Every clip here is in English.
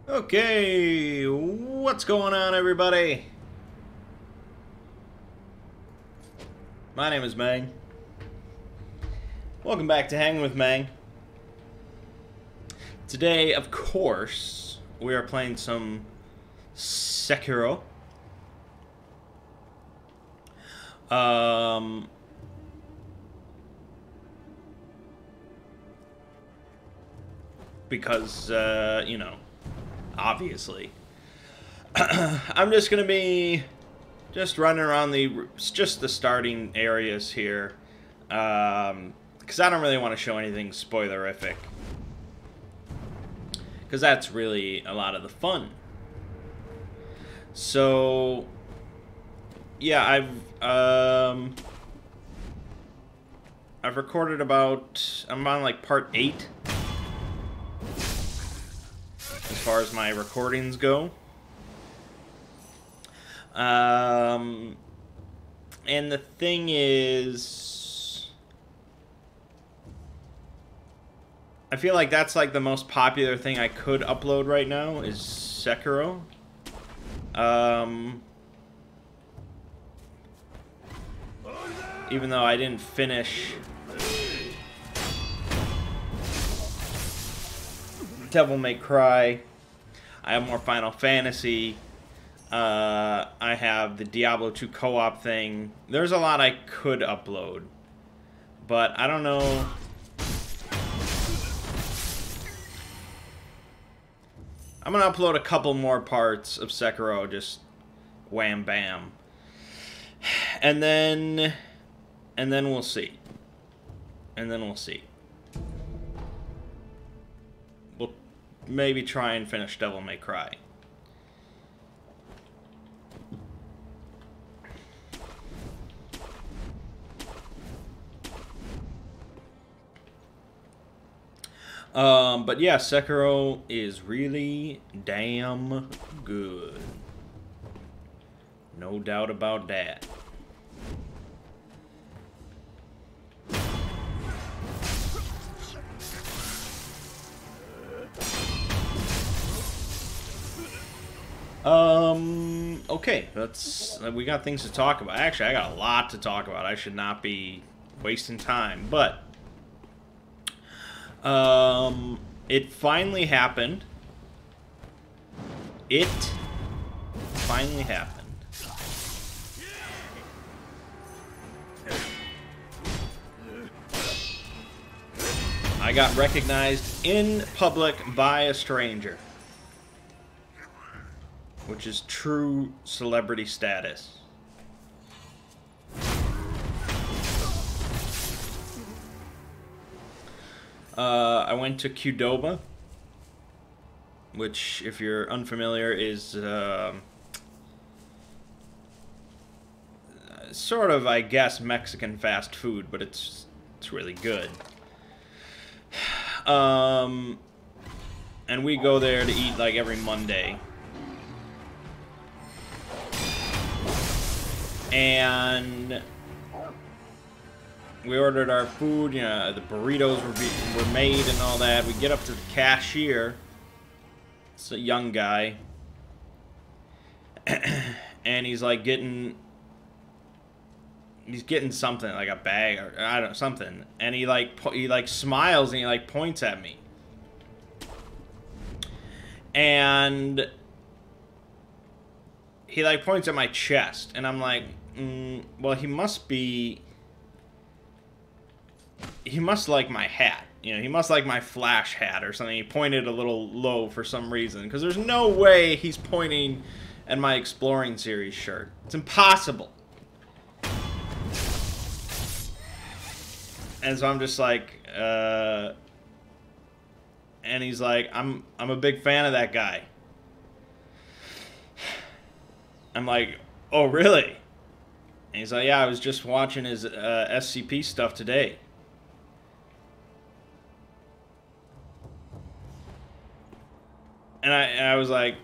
Okay, what's going on, everybody? My name is Mangg. Welcome back to Hanging with Mangg. Today, of course, we are playing some Sekiro. Because, you know, obviously. I'm just gonna be running around just the starting areas here, because I don't really want to show anything spoilerific, because that's really a lot of the fun. So yeah, I've recorded I'm on like part 8 as far as my recordings go. And the thing is, I feel like that's like the most popular thing I could upload right now is Sekiro. Even though I didn't finish Devil May Cry, I have more Final Fantasy. I have the Diablo 2 co-op thing. There's a lot I could upload, but I don't know. I'm gonna upload a couple more parts of Sekiro, just wham bam, and then we'll see. We'll maybe try and finish Devil May Cry. But yeah, Sekiro is really damn good. No doubt about that. Okay, we got things to talk about. Actually, I got a lot to talk about. I should not be wasting time, but it finally happened. It finally happened. I got recognized in public by a stranger, which is true celebrity status. I went to Qdoba, which, if you're unfamiliar, is sort of, I guess, Mexican fast food, but it's really good. And we go there to eat like every Monday. And we ordered our food, you know, the burritos were made and all that. We get up to the cashier. It's a young guy. And he's like getting something, like a bag or I don't know, something. And he like smiles and he like points at me. And he like points at my chest, and I'm like, well, he must like my hat. You know, he must like my Flash hat or something. He pointed a little low for some reason, because there's no way he's pointing at my Exploring Series shirt. It's impossible. And so I'm just like, and he's like, I'm a big fan of that guy. I'm like, oh, really? And he's like, yeah, I was just watching his SCP stuff today. And I was like,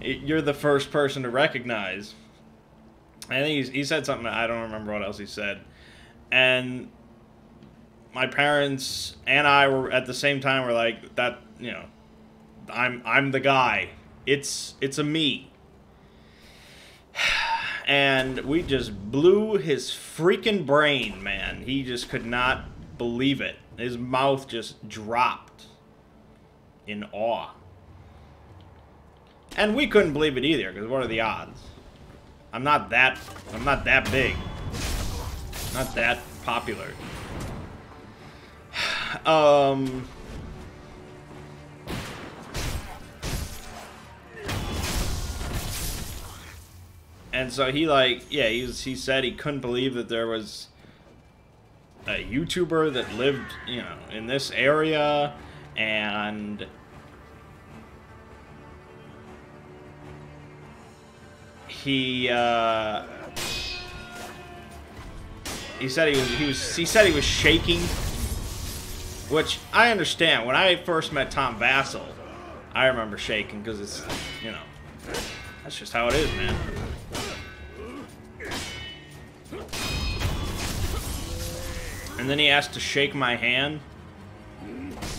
you're the first person to recognize. I think he said something, I don't remember what else he said. And my parents and I were at the same time were like, that, you know, I'm the guy. It's a me. And we just blew his freaking brain, man. He just could not believe it. His mouth just dropped in awe. And we couldn't believe it either, because what are the odds? I'm not that big. Not that popular. And so he he said he couldn't believe that there was a YouTuber that lived, you know, in this area, and he said he was shaking, which I understand. When I first met Tom Vassell, I remember shaking because it's, you know, that's just how it is, man. And then he asked to shake my hand,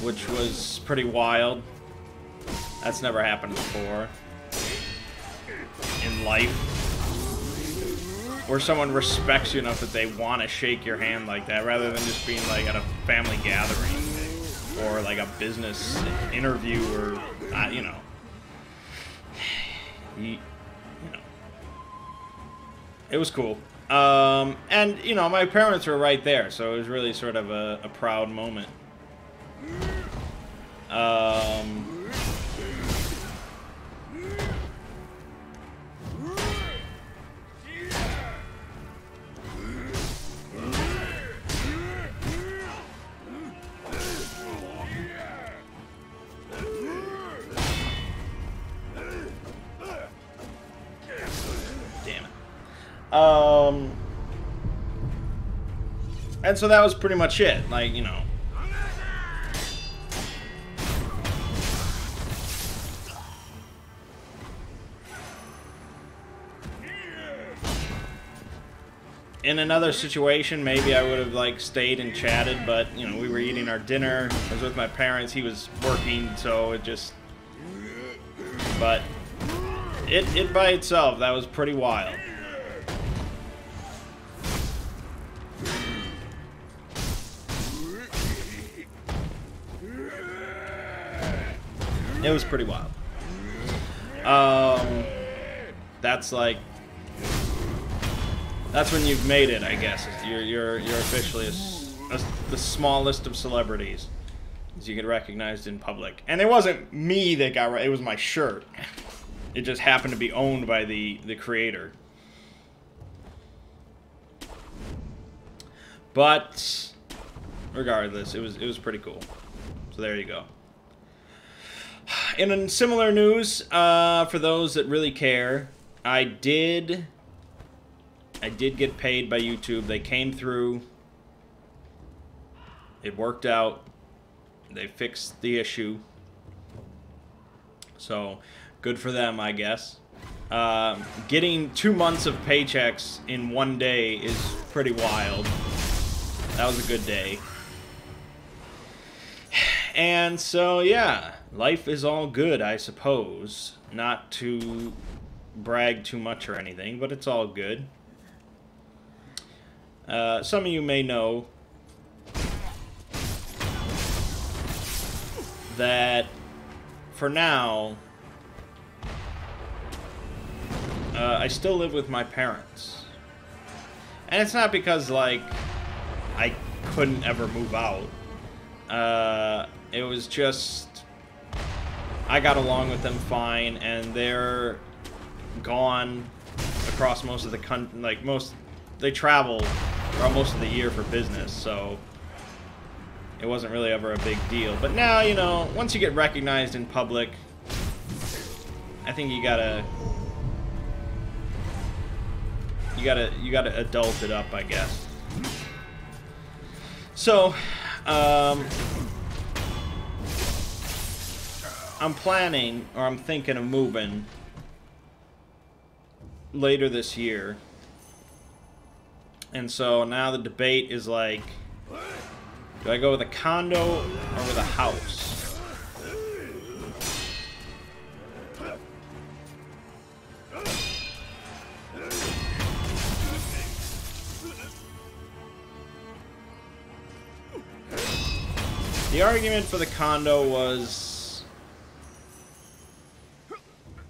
which was pretty wild. That's never happened before in life, where someone respects you enough that they want to shake your hand like that, rather than just being like at a family gathering or like a business interview, or you know, it was cool. And you know, my parents were right there, so it was really sort of a proud moment. And so that was pretty much it. Like, you know, in another situation, maybe I would have, like, stayed and chatted, but, you know, we were eating our dinner. I was with my parents. He was working, so it just... But it by itself, that was pretty wild. It was pretty wild. That's like... That's when you've made it, I guess. You're officially the smallest of celebrities, as you get recognized in public. And it wasn't me that got... It was my shirt. It just happened to be owned by the creator. But regardless, it was pretty cool. So there you go. In similar news, for those that really care, I did get paid by YouTube. They came through. It worked out. They fixed the issue. So, good for them, I guess. Getting 2 months of paychecks in one day is pretty wild. That was a good day. And so, yeah, life is all good, I suppose. Not to brag too much or anything, but it's all good. Some of you may know that for now, I still live with my parents. And it's not because, like, I couldn't ever move out. It was just, I got along with them fine, and they're gone across most of the country. Like, they travel throughout most of the year for business, so it wasn't really ever a big deal. But now, you know, once you get recognized in public, I think you gotta adult it up, I guess. So, I'm planning, or I'm thinking of moving later this year. And so now the debate is like, do I go with a condo or with a house? The argument for the condo was...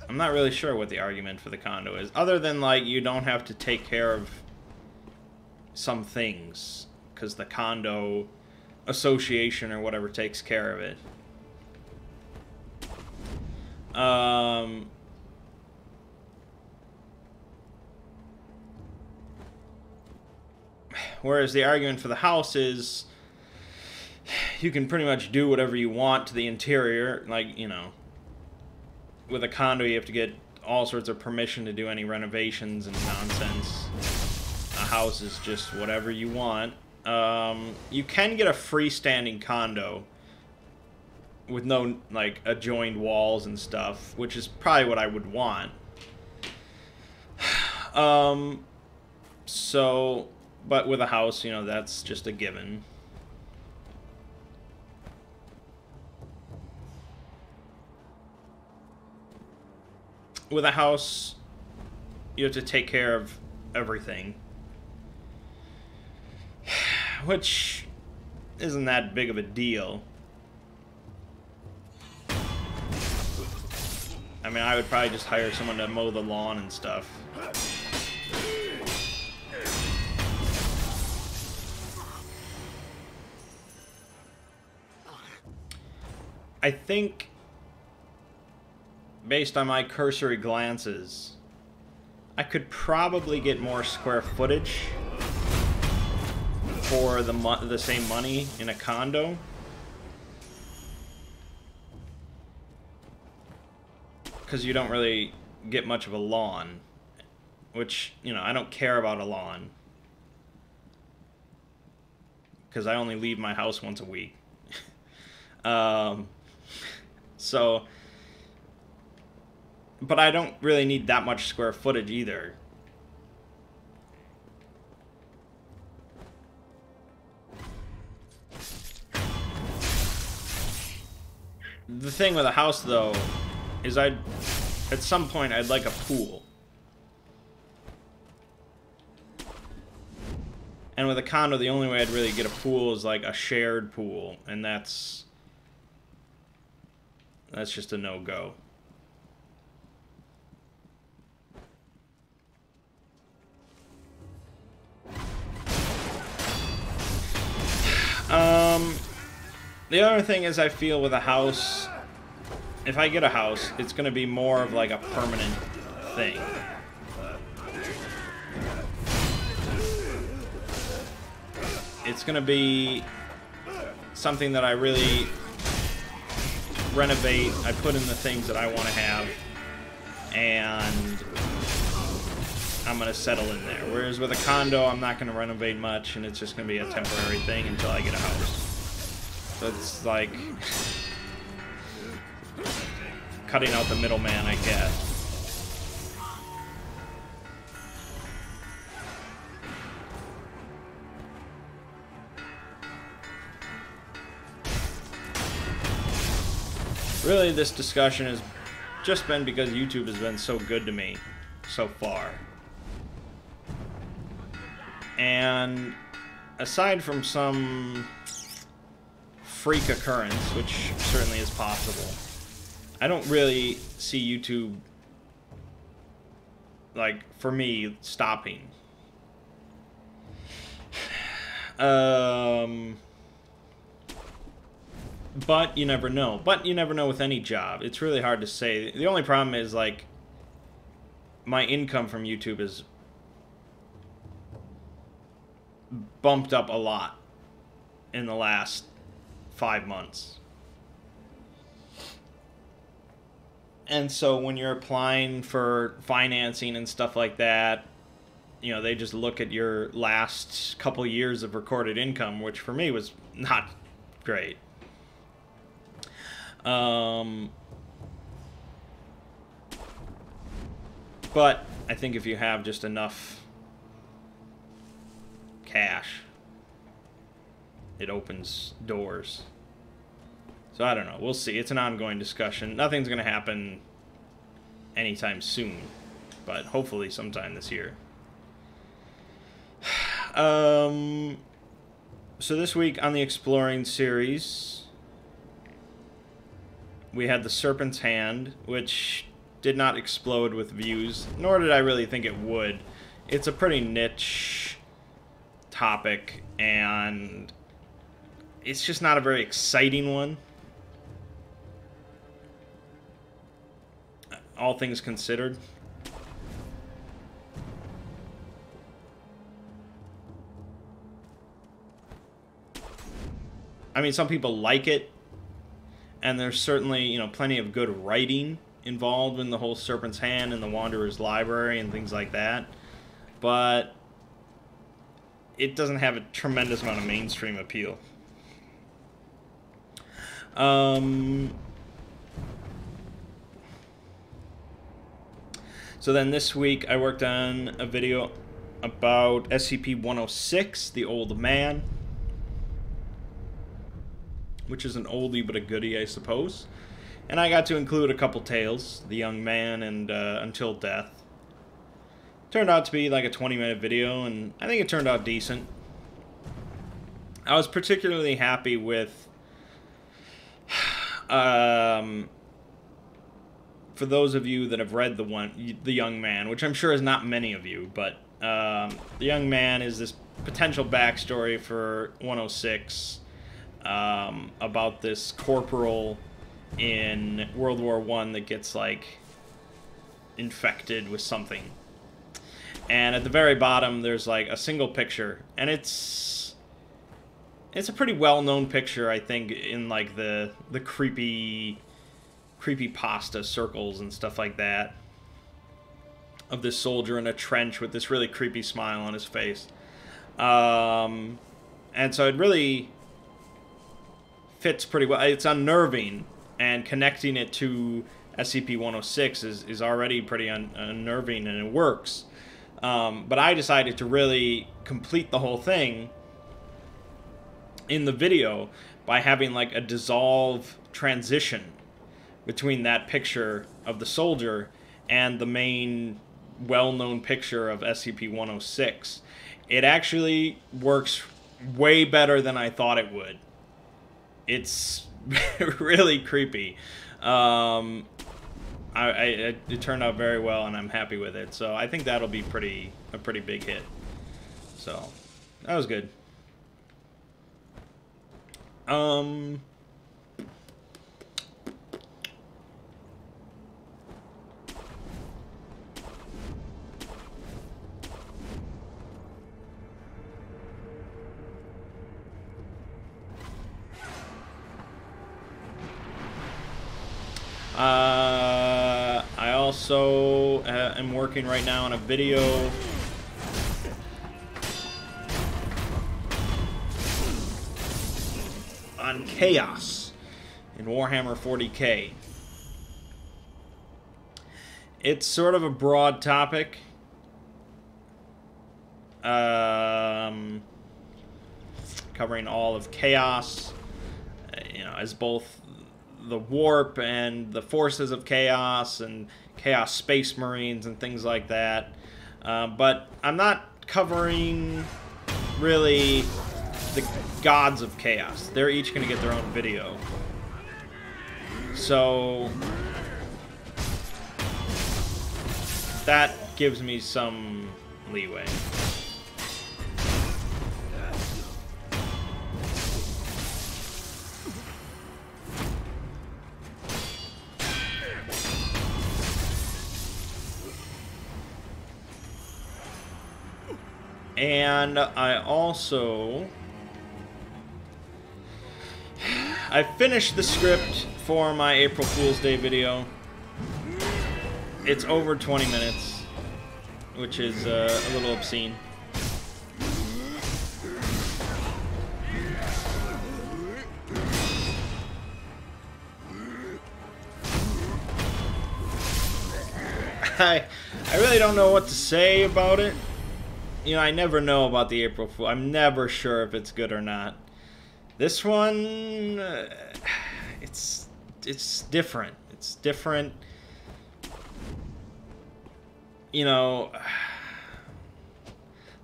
I'm not really sure what the argument for the condo is, other than, like, you don't have to take care of some things, because the condo association or whatever takes care of it. Whereas the argument for the house is you can pretty much do whatever you want to the interior. Like, you know, with a condo you have to get all sorts of permission to do any renovations and nonsense. A house is just whatever you want. You can get a freestanding condo with no, like, adjoined walls and stuff, which is probably what I would want. So, but with a house, you know, that's just a given. With a house, you have to take care of everything, which isn't that big of a deal. I mean, I would probably just hire someone to mow the lawn and stuff. I think, based on my cursory glances, I could probably get more square footage for the same money in a condo. Because you don't really get much of a lawn, which, you know, I don't care about a lawn, because I only leave my house once a week. So, but I don't really need that much square footage either. The thing with a house, though, is at some point I'd like a pool. And with a condo, the only way I'd really get a pool is like a shared pool, and that's just a no-go. The other thing is, I feel with a house, if I get a house, it's going to be more of like a permanent thing. It's going to be something that I really renovate. I put in the things that I want to have, and I'm going to settle in there. Whereas with a condo, I'm not going to renovate much, and it's just going to be a temporary thing until I get a house. So it's like cutting out the middleman, I guess. Really, this discussion has just been because YouTube has been so good to me so far. And aside from some freak occurrence, which certainly is possible, I don't really see YouTube, like, for me, stopping. But you never know. But you never know with any job. It's really hard to say. The only problem is, like, my income from YouTube is bumped up a lot in the last 5 months. And so when you're applying for financing and stuff like that, you know, they just look at your last couple years of recorded income, which for me was not great. But I think if you have just enough cash, it opens doors. So I don't know. We'll see. It's an ongoing discussion. Nothing's going to happen anytime soon, but hopefully sometime this year. So this week on the Exploring series, we had the Serpent's Hand, which did not explode with views, nor did I really think it would. It's a pretty niche topic, and it's just not a very exciting one, all things considered. I mean, some people like it, and there's certainly, you know, plenty of good writing involved in the whole Serpent's Hand and the Wanderer's Library and things like that, but it doesn't have a tremendous amount of mainstream appeal. So then this week I worked on a video about SCP-106, the Old Man, which is an oldie but a goodie, I suppose. And I got to include a couple tales, The Young Man and Until Death. Turned out to be like a 20-minute video, and I think it turned out decent. I was particularly happy with, for those of you that have read The Young Man, which I'm sure is not many of you, but The Young Man is this potential backstory for 106, about this corporal in World War I that gets, like, infected with something. And at the very bottom, there's, like, a single picture, and it's a pretty well-known picture, I think, in, like, the creepypasta circles and stuff like that, of this soldier in a trench with this really creepy smile on his face. And so it really fits pretty well. It's unnerving, and connecting it to SCP-106 is already pretty unnerving, and it works. But I decided to really complete the whole thing in the video by having like a dissolve transition between that picture of the soldier and the main well-known picture of SCP-106. It actually works way better than I thought it would. It's really creepy. It turned out very well, and I'm happy with it. So I think that'll be a pretty big hit. So that was good. I also am working right now on a video on chaos in Warhammer 40K. It's sort of a broad topic. Covering all of chaos, you know, as both the warp and the forces of chaos and chaos space marines and things like that. But I'm not covering really the gods of chaos. They're each going to get their own video. So that gives me some leeway. And I finished the script for my April Fool's Day video. It's over 20 minutes, which is a little obscene. I really don't know what to say about it. You know, I never know about the April Fool. I'm never sure if it's good or not. This one, it's different. It's different. You know,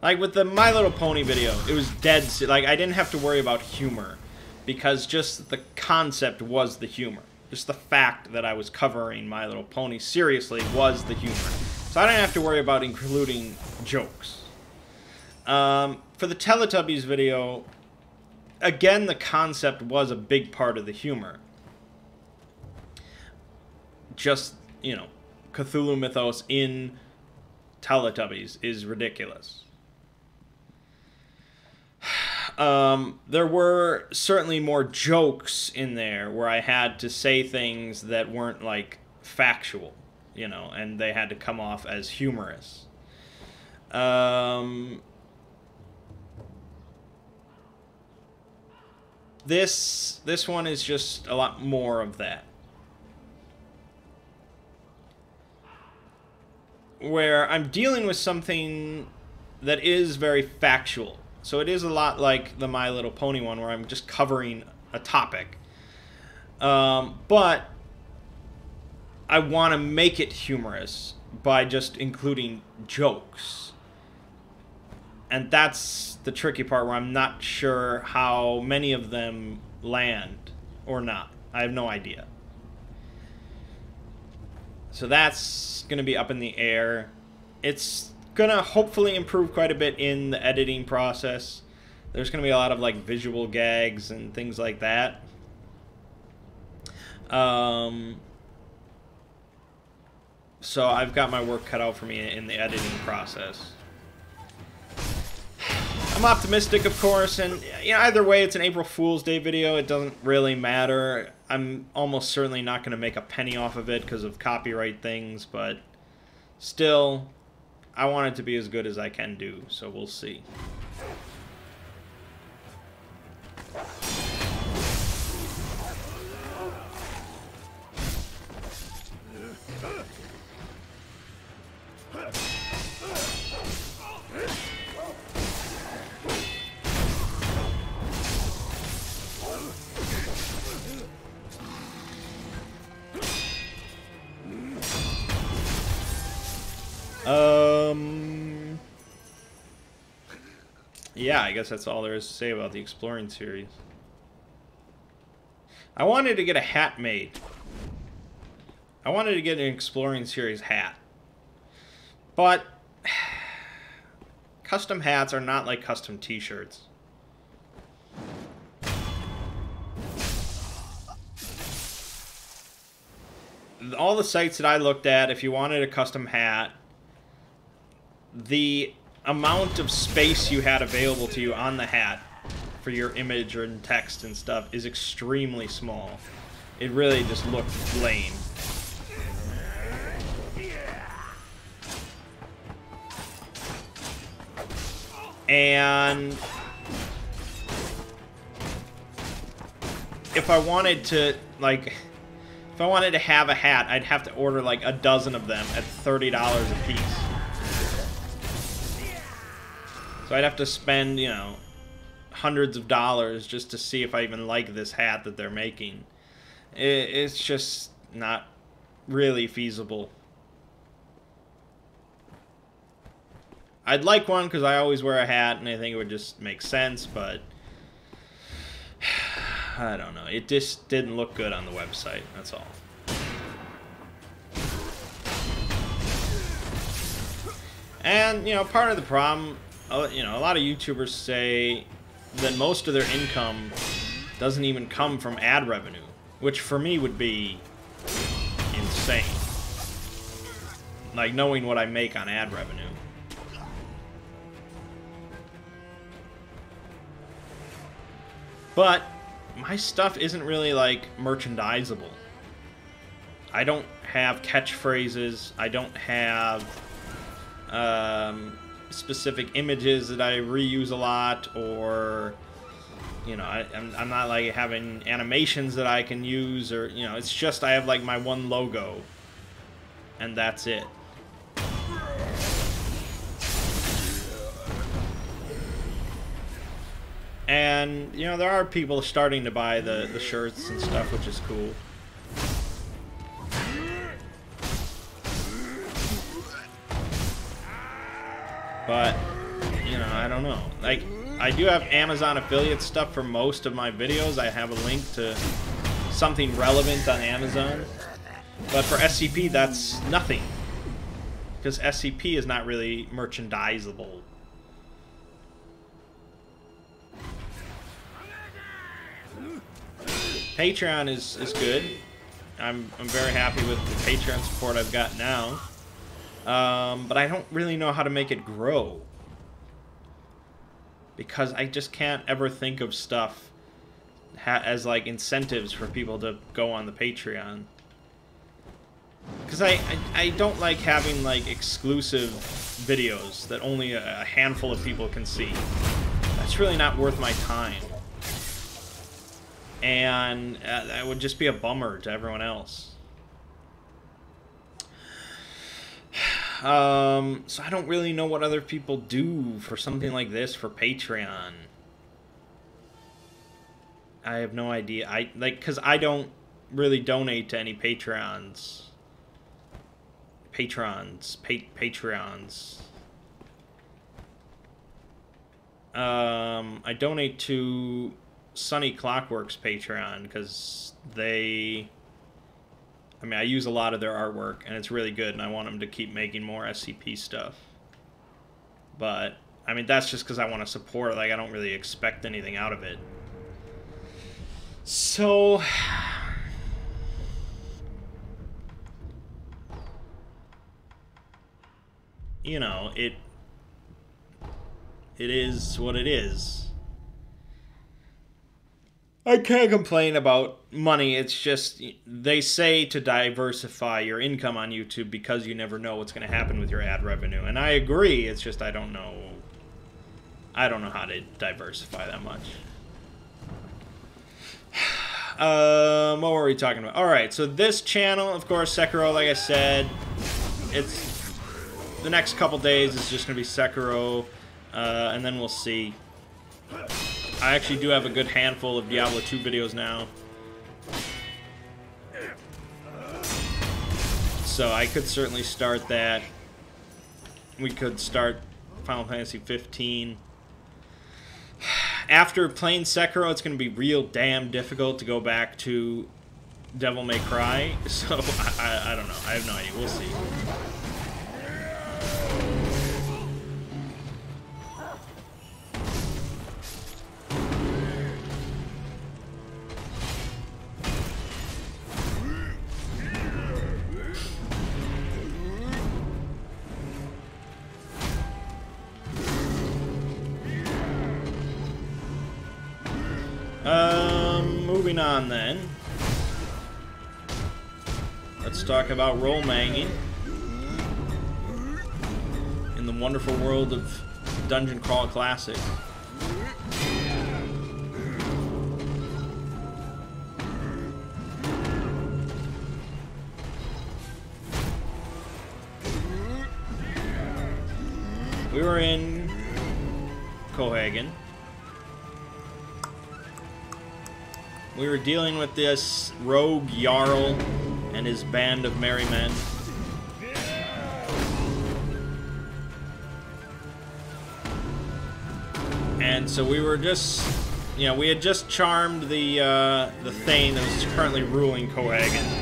like with the My Little Pony video, it was dead. Like, I didn't have to worry about humor because just the concept was the humor. Just the fact that I was covering My Little Pony seriously was the humor. So I don't have to worry about including jokes. For the Teletubbies video, again, the concept was a big part of the humor. Just, you know, Cthulhu mythos in Teletubbies is ridiculous. There were certainly more jokes in there where I had to say things that weren't, like, factual, you know, and they had to come off as humorous. This one is just a lot more of that. Where I'm dealing with something that is very factual. So it is a lot like the My Little Pony one, where I'm just covering a topic. But I want to make it humorous by just including jokes. And that's the tricky part, where I'm not sure how many of them land or not. I have no idea. So that's going to be up in the air. It's going to hopefully improve quite a bit in the editing process. There's going to be a lot of like visual gags and things like that. So I've got my work cut out for me in the editing process. I'm optimistic, of course, and you know, either way, it's an April Fool's Day video. It doesn't really matter. I'm almost certainly not going to make a penny off of it because of copyright things, but still, I want it to be as good as I can do, so we'll see. Yeah, I guess that's all there is to say about the Exploring series. I wanted to get a hat made. I wanted to get an Exploring series hat. But custom hats are not like custom t-shirts. All the sites that I looked at, if you wanted a custom hat, the amount of space you had available to you on the hat for your image and text and stuff is extremely small. It really just looked lame. And if I wanted to, like, if I wanted to have a hat, I'd have to order like a dozen of them at $30 a piece. So I'd have to spend, you know, hundreds of dollars just to see if I even like this hat that they're making. It's just not really feasible. I'd like one because I always wear a hat and I think it would just make sense, but I don't know. It just didn't look good on the website, that's all. And, you know, part of the problem, you know, a lot of YouTubers say that most of their income doesn't even come from ad revenue, which for me would be insane. Like, knowing what I make on ad revenue. But my stuff isn't really, like, merchandisable. I don't have catchphrases. I don't have specific images that I reuse a lot, or, you know, I'm not, like, having animations that I can use, or, you know, it's just I have, like, my one logo, and that's it. And, you know, there are people starting to buy the shirts and stuff, which is cool. But, you know, I don't know. Like, I do have Amazon affiliate stuff for most of my videos. I have a link to something relevant on Amazon. But for SCP, that's nothing. Because SCP is not really merchandisable. Patreon is good. I'm very happy with the Patreon support I've got now. But I don't really know how to make it grow. Because I just can't ever think of stuff as like incentives for people to go on the Patreon. Because I don't like having like exclusive videos that only a handful of people can see. That's really not worth my time. And that would just be a bummer to everyone else. So I don't really know what other people do for something like this for Patreon. I have no idea. Because I don't really donate to any Patreons. Patreons. I donate to Sunny Clockwork's Patreon because I use a lot of their artwork and it's really good and I want them to keep making more SCP stuff. But, I mean, that's just because I want to support it. Like, I don't really expect anything out of it. So, you know, it is what it is. I can't complain about money. It's just, they say to diversify your income on YouTube because you never know what's going to happen with your ad revenue. And I agree, it's just I don't know how to diversify that much. What were we talking about? Alright, so this channel, of course, Sekiro, like I said, it's the next couple days is just going to be Sekiro, and then we'll see. I actually do have a good handful of Diablo 2 videos now. So I could certainly start that. We could start Final Fantasy 15. After playing Sekiro, it's going to be real damn difficult to go back to Devil May Cry. So I don't know. I have no idea. We'll see. Moving on then. Let's talk about role manging in the wonderful world of Dungeon Crawl Classic. We were in Cohagen. We were dealing with this rogue Jarl and his band of merry men. And so we were just, you know, we had just charmed the Thane that was currently ruling Cohagen.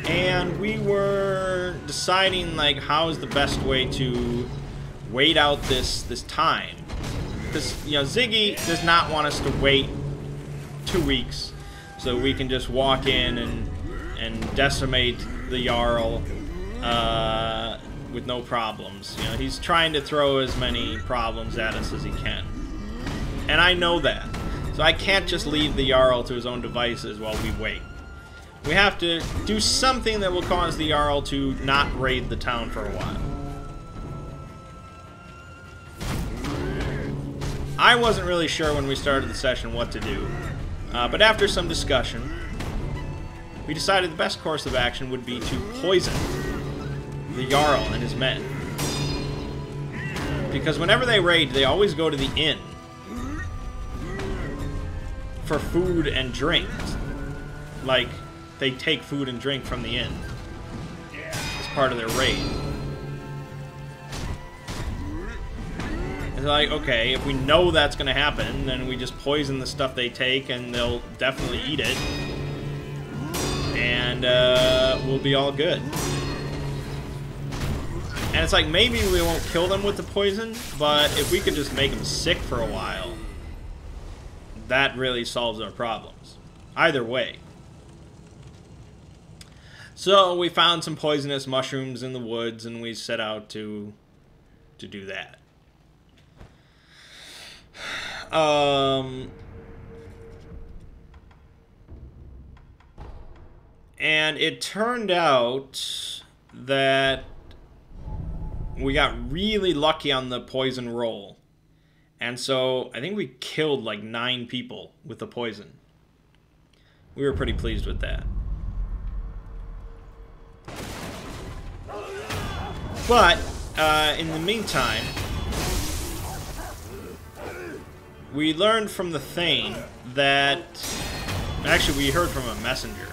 And we were deciding, like, how is the best way to wait out this time. Because, you know, Ziggy does not want us to wait 2 weeks so we can just walk in and decimate the Jarl with no problems. You know, he's trying to throw as many problems at us as he can. And I know that. So I can't just leave the Jarl to his own devices while we wait. We have to do something that will cause the Jarl to not raid the town for a while. I wasn't really sure when we started the session what to do, but after some discussion, we decided the best course of action would be to poison the Jarl and his men. Because whenever they raid, they always go to the inn. for food and drink. Like, they take food and drink from the inn as part of their raid. It's like, okay, if we know that's going to happen, then we just poison the stuff they take and they'll definitely eat it. And we'll be all good. And it's like, maybe we won't kill them with the poison, but if we could just make them sick for a while, that really solves our problems. Either way. So we found some poisonous mushrooms in the woods, and we set out to do that. And it turned out that we got really lucky on the poison roll. And so I think we killed like 9 people with the poison. We were pretty pleased with that. But in the meantime, we learned from the Thane that... Actually, we heard from a messenger.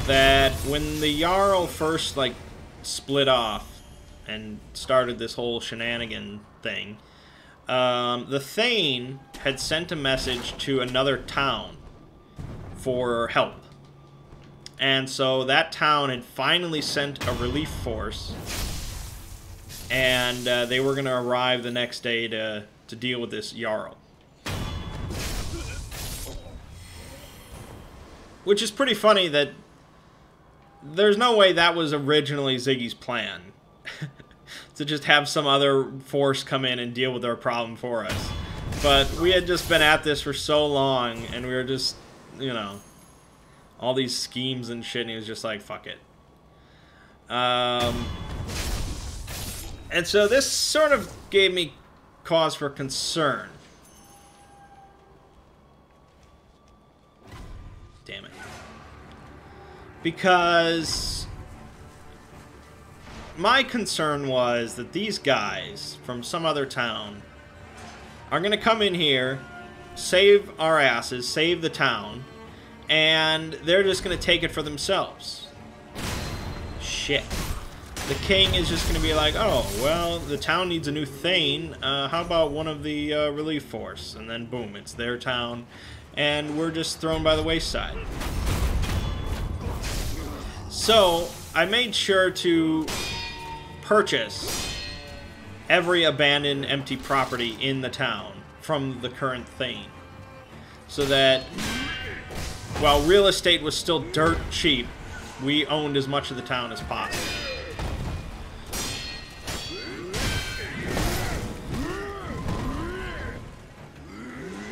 That when the Jarl first, like, split off and started this whole shenanigan thing, the Thane had sent a message to another town for help. And so that town had finally sent a relief force, and they were going to arrive the next day to deal with this Jarl. Which is pretty funny that there's no way that was originally Ziggy's plan. To just have some other force come in and deal with our problem for us. But we had just been at this for so long, and we were just, you know, all these schemes and shit, and he was just like, fuck it. And so this sort of gave me cause for concern. Damn it. Because my concern was that these guys from some other town are going to come in here, save our asses, save the town, and they're just going to take it for themselves. Shit. The king is just going to be like, oh, well, the town needs a new Thane. How about one of the relief force? And then, boom, it's their town, and we're just thrown by the wayside. So, I made sure to purchase every abandoned empty property in the town from the current Thane. So that, while real estate was still dirt cheap, we owned as much of the town as possible.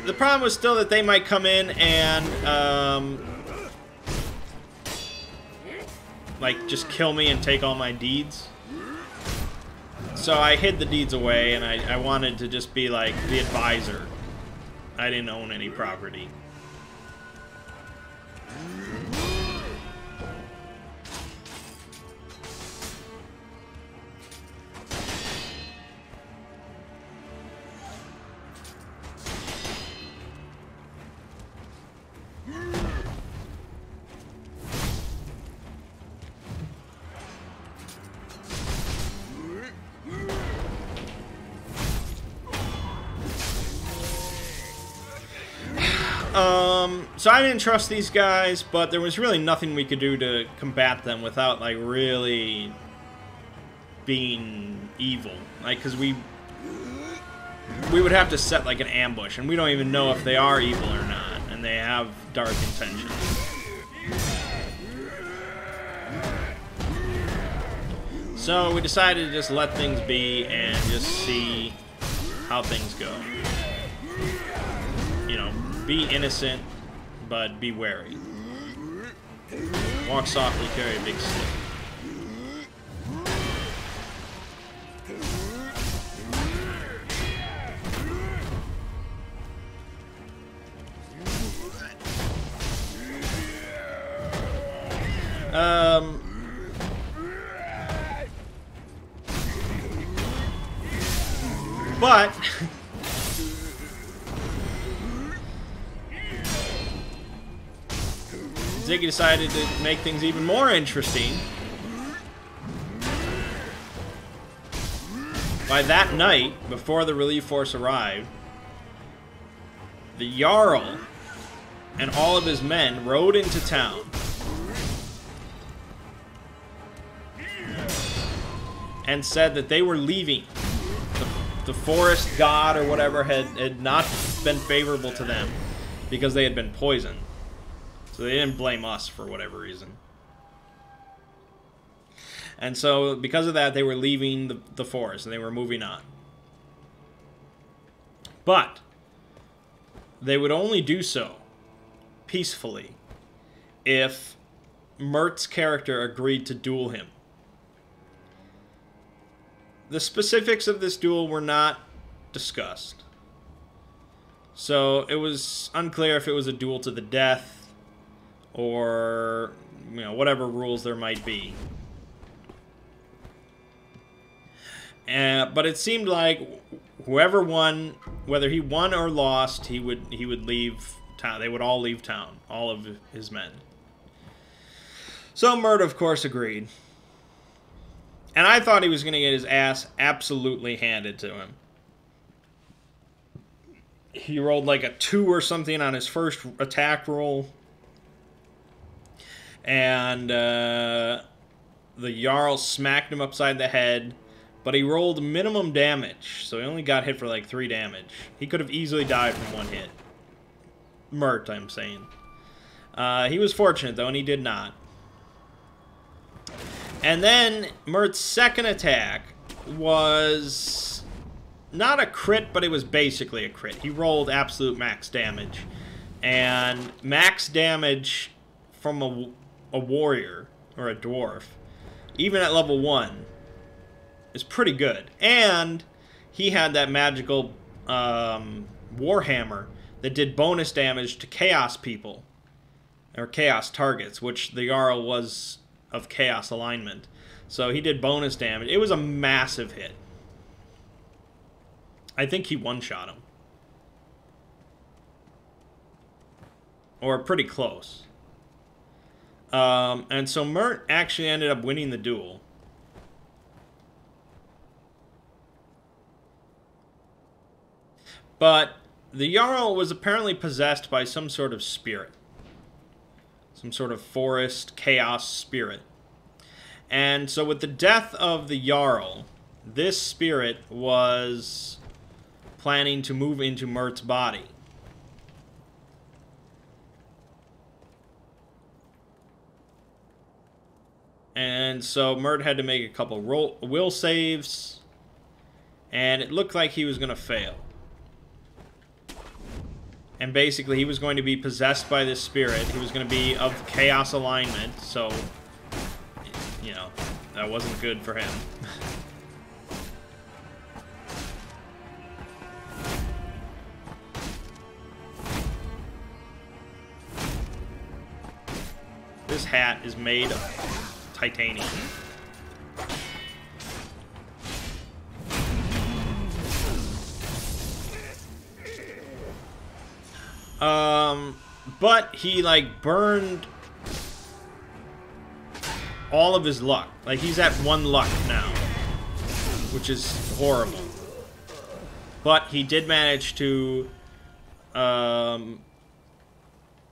The problem was still that they might come in and, like, just kill me and take all my deeds. So I hid the deeds away, and I wanted to just be, like, the advisor. I didn't own any property. So I didn't trust these guys, but there was really nothing we could do to combat them without, like, really being evil. Like, because we would have to set, like, an ambush, and we don't even know if they are evil or not, and they have dark intentions. So we decided to just let things be and just see how things go. You know, be innocent, but be wary. Walk softly, carry a big stick. But Ziggy decided to make things even more interesting. By that night, before the relief force arrived, the Jarl and all of his men rode into town. And said that they were leaving. The forest god or whatever had not been favorable to them because they had been poisoned. So they didn't blame us for whatever reason. And so because of that, they were leaving the forest and they were moving on. But they would only do so peacefully if Mirt's character agreed to duel him. The specifics of this duel were not discussed. So it was unclear if it was a duel to the death or, you know, whatever rules there might be. But it seemed like whoever won, whether he won or lost, he would leave town. They would all leave town, all of his men. So Mirt, of course, agreed. And I thought he was going to get his ass absolutely handed to him. He rolled like a 2 or something on his first attack roll. And the Jarl smacked him upside the head. But he rolled minimum damage, so he only got hit for like 3 damage. He could have easily died from 1 hit. Mirt, I'm saying. He was fortunate, though, and he did not. And then Mirt's second attack was not a crit, but it was basically a crit. He rolled absolute max damage. And max damage from a warrior, or a dwarf, even at level 1, is pretty good. And he had that magical Warhammer that did bonus damage to Chaos people, or Chaos targets, which the Jarl was of Chaos alignment. So he did bonus damage. It was a massive hit. I think he one-shot him. Or pretty close. And so Mirt actually ended up winning the duel. But the Jarl was apparently possessed by some sort of spirit. Some sort of forest chaos spirit. And so with the death of the Jarl, this spirit was planning to move into Mirt's body. And so Mirt had to make a couple will saves, and it looked like he was going to fail. And basically he was going to be possessed by this spirit. He was going to be of chaos alignment, so, you know, that wasn't good for him. This hat is made of titanium. But he, like, burned all of his luck. Like, he's at 1 luck now, which is horrible. But he did manage to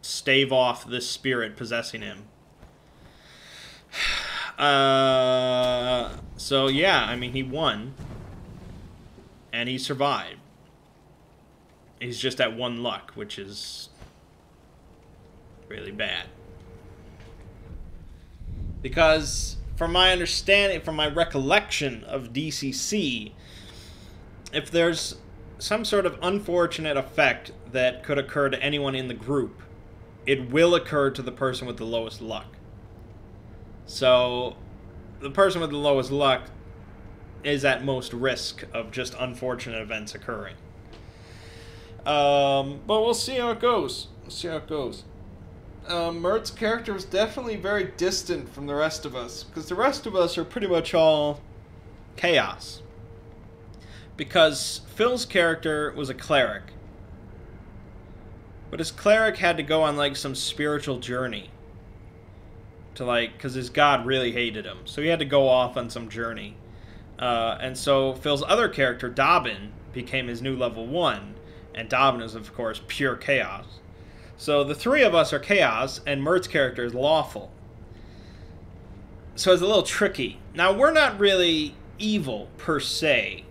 stave off this spirit possessing him. So yeah, I mean, he won, and he survived. He's just at 1 luck, which is really bad. Because, from my understanding, from my recollection of DCC, if there's some sort of unfortunate effect that could occur to anyone in the group, it will occur to the person with the lowest luck. So, the person with the lowest luck is at most risk of just unfortunate events occurring. But we'll see how it goes. We'll see how it goes. Mirt's character was definitely very distant from the rest of us, because the rest of us are pretty much all chaos. Because Phil's character was a cleric. But his cleric had to go on, like, some spiritual journey. to, like, because his god really hated him. So he had to go off on some journey. And so Phil's other character, Dobbin, became his new level 1. And Dobbin is, of course, pure chaos. So the three of us are chaos, and Mert's character is lawful. So it's a little tricky. Now, we're not really evil, per se.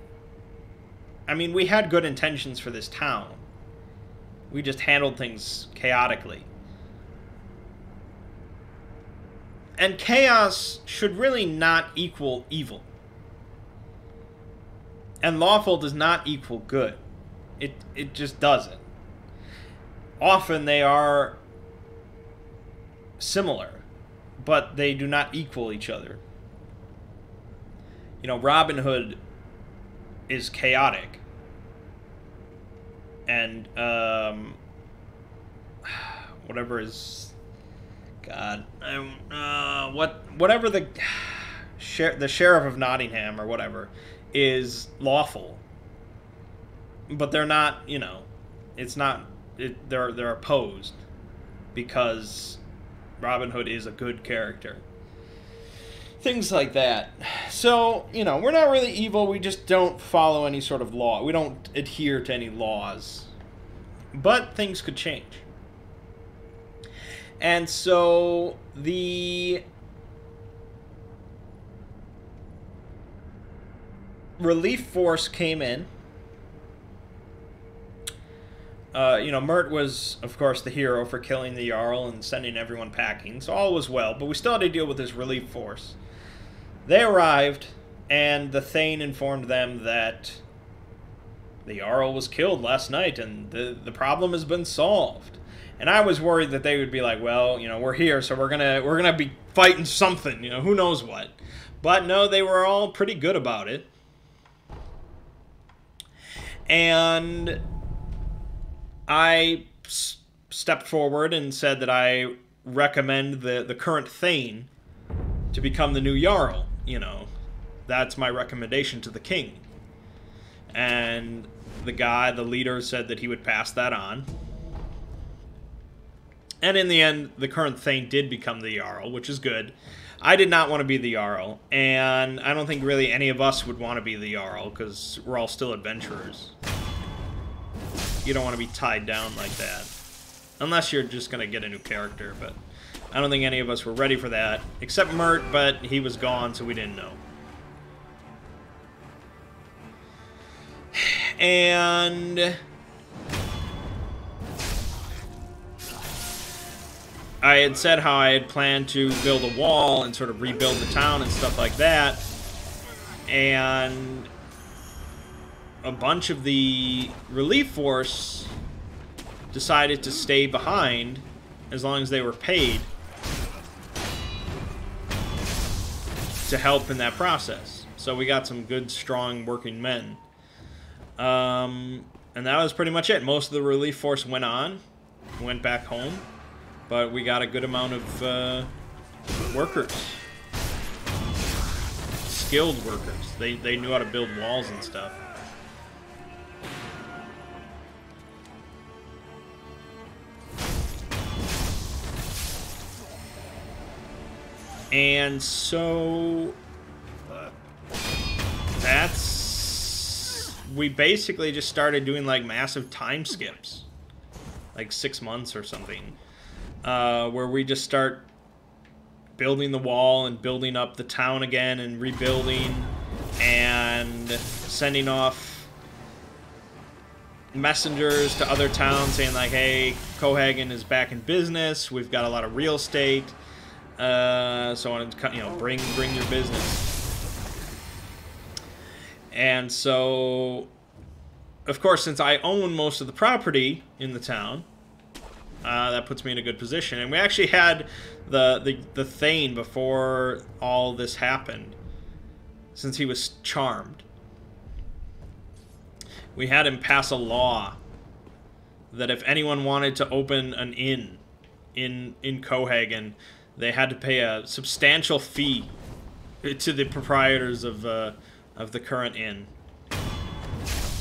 I mean, we had good intentions for this town. We just handled things chaotically. And chaos should really not equal evil. And lawful does not equal good. It just doesn't. Often they are similar, but they do not equal each other. You know, Robin Hood is chaotic. And, whatever is... God. Whatever the Sheriff of Nottingham, or whatever, is lawful. But they're not, you know... It's not... They're opposed. Because Robin Hood is a good character. Things like that. So, you know, we're not really evil. We just don't follow any sort of law. We don't adhere to any laws. But things could change. And so the relief force came in. You know, Mert was, of course, the hero for killing the Jarl and sending everyone packing, so all was well, but we still had to deal with this relief force. They arrived, and the Thane informed them that the Jarl was killed last night, and the problem has been solved. And I was worried that they would be like, well, you know, we're here, so we're gonna be fighting something, you know, who knows what. But no, they were all pretty good about it. And I stepped forward and said that I recommend the current Thane to become the new Jarl. You know, that's my recommendation to the king. And the leader, said that he would pass that on. And in the end, the current Thane did become the Jarl, which is good. I did not want to be the Jarl, and I don't think really any of us would want to be the Jarl, because we're all still adventurers. You don't want to be tied down like that. Unless you're just going to get a new character, but I don't think any of us were ready for that. Except Mert, but he was gone, so we didn't know. And I had said how I had planned to build a wall and sort of rebuild the town and stuff like that. And a bunch of the relief force decided to stay behind as long as they were paid to help in that process. So we got some good, strong, working men. And that was pretty much it. Most of the relief force went back home, but we got a good amount of workers. Skilled workers. They knew how to build walls and stuff. And so we basically just started doing like massive time skips, like 6 months or something, where we just start building the wall and building up the town again and rebuilding and sending off messengers to other towns saying like, hey, Cohagen is back in business, we've got a lot of real estate. So on, you know, bring your business. And so, of course, since I own most of the property in the town, that puts me in a good position. And we actually had the Thane before all this happened, since he was charmed. We had him pass a law that if anyone wanted to open an inn in Cohagen, they had to pay a substantial fee to the proprietors of the current inn,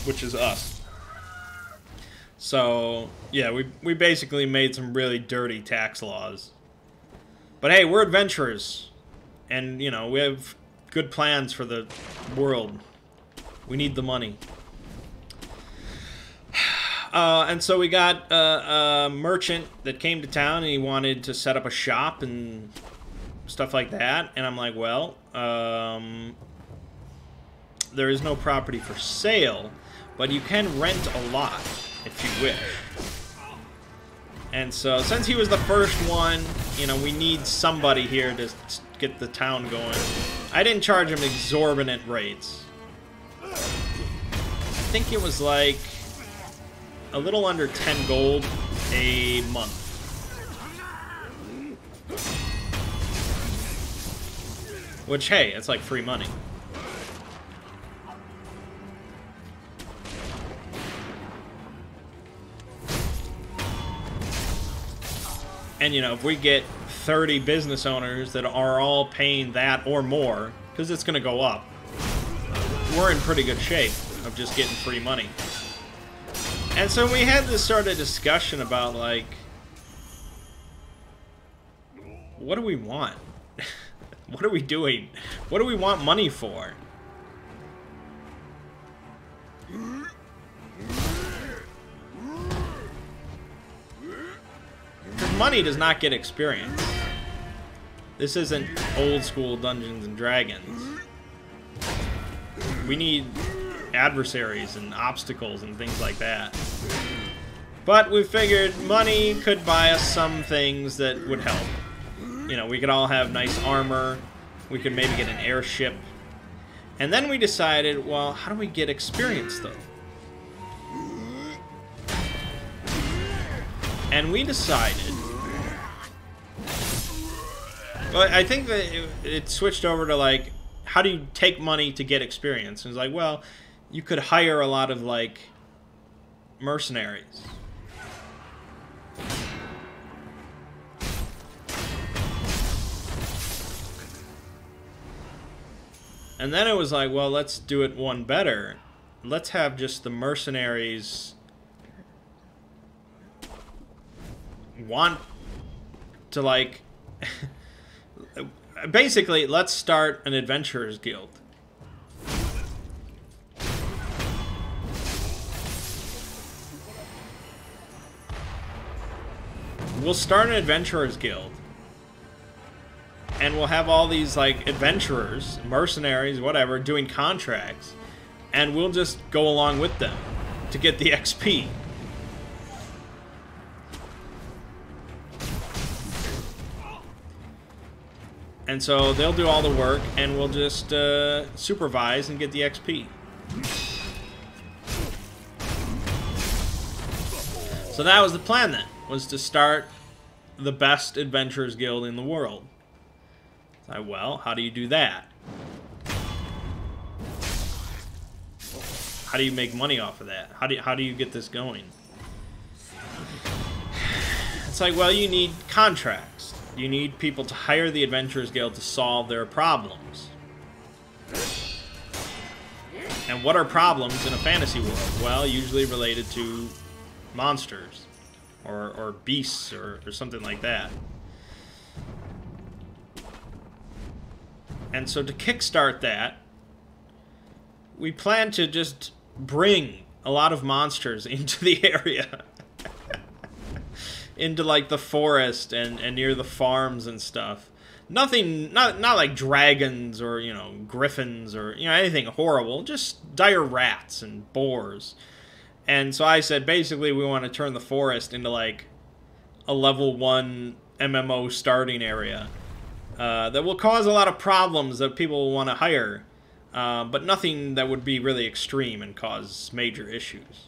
which is us. So yeah, we basically made some really dirty tax laws But hey, we're adventurers. And, you know, we have good plans for the world. We need the money. And so we got a merchant that came to town and he wanted to set up a shop and stuff like that. And I'm like, well, there is no property for sale, but you can rent a lot if you wish. And so since he was the first one, you know, we need somebody here to get the town going. I didn't charge him exorbitant rates. I think it was like a little under 10 gold a month. Which, hey, it's like free money. And, you know, if we get 30 business owners that are all paying that or more, because it's going to go up, we're in pretty good shape of just getting free money. And so we had this sort of discussion about, like, what do we want? What are we doing? What do we want money for? Because money does not get experience. This isn't old school Dungeons and Dragons. We need adversaries and obstacles and things like that. But we figured money could buy us some things that would help. You know, we could all have nice armor. We could maybe get an airship. And then we decided, well, how do we get experience, though? And we decided... Well, I think that it switched over to, like, how do you take money to get experience? And it's like, well, you could hire a lot of, like, mercenaries. And then it was like, well, let's do it one better. Let's have just the mercenaries want to, like... Basically, let's start an adventurers guild. We'll start an adventurers guild. And we'll have all these, like, adventurers, mercenaries, whatever, doing contracts. And we'll just go along with them to get the XP. And so they'll do all the work, and we'll just supervise and get the XP. So that was the plan then, was to start the best adventurers guild in the world. So, well, how do you do that? How do you make money off of that? How do you get this going? It's like, well, you need contracts. You need people to hire the Adventurers Guild to solve their problems. And what are problems in a fantasy world? Well, usually related to monsters. Or beasts, or something like that. And so to kickstart that, we plan to just bring a lot of monsters into the area. Into, like, the forest and near the farms and stuff. Nothing, not like dragons or, you know, griffins or, you know, anything horrible. Just dire rats and boars. And so I said, basically, we want to turn the forest into, like, a level 1 MMO starting area. That will cause a lot of problems that people will want to hire. But nothing that would be really extreme and cause major issues.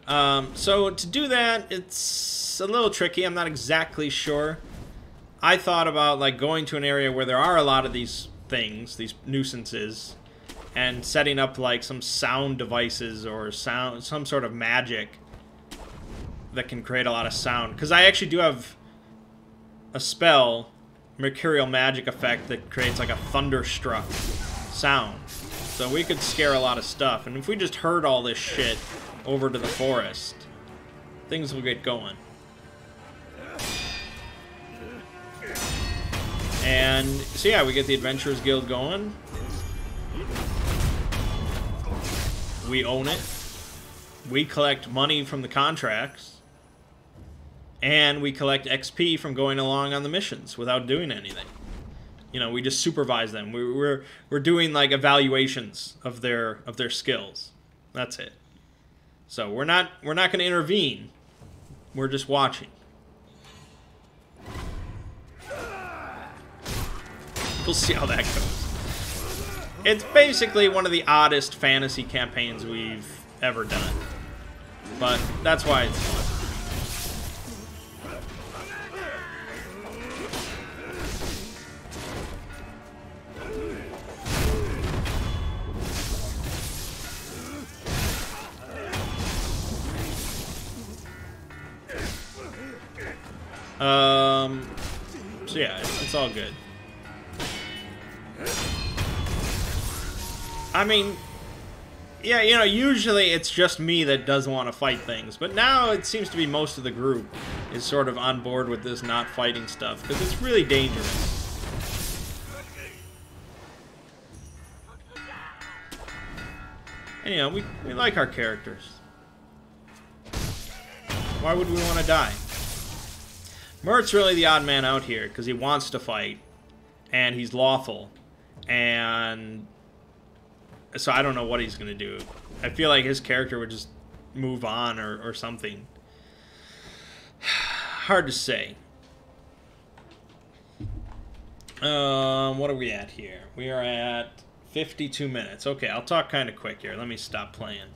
So to do that, it's a little tricky. I'm not exactly sure. I thought about, like, going to an area where there are a lot of these things, these nuisances, and setting up, like, some sound devices or some sort of magic that can create a lot of sound. Because I actually do have a spell, Mercurial Magic Effect, that creates, like, a thunderstruck sound. So we could scare a lot of stuff. And if we just heard all this shit over to the forest, things will get going. And so yeah, we get the Adventurers Guild going. We own it. We collect money from the contracts. And we collect XP from going along on the missions without doing anything. You know, we just supervise them. We're doing like evaluations of their skills. That's it. So we're not going to intervene. We're just watching. We'll see how that goes. It's basically one of the oddest fantasy campaigns we've ever done. But that's why it's fun. So yeah, it's all good. I mean, yeah, you know, usually it's just me that doesn't want to fight things, but now it seems to be most of the group is sort of on board with this not fighting stuff, because it's really dangerous. And, you know, we like our characters. Why would we want to die? Mert's really the odd man out here, because he wants to fight, and he's lawful, and so I don't know what he's going to do. I feel like his character would just move on or something. Hard to say. What are we at here? We are at 52 minutes. Okay, I'll talk kind of quick here. Let me stop playing.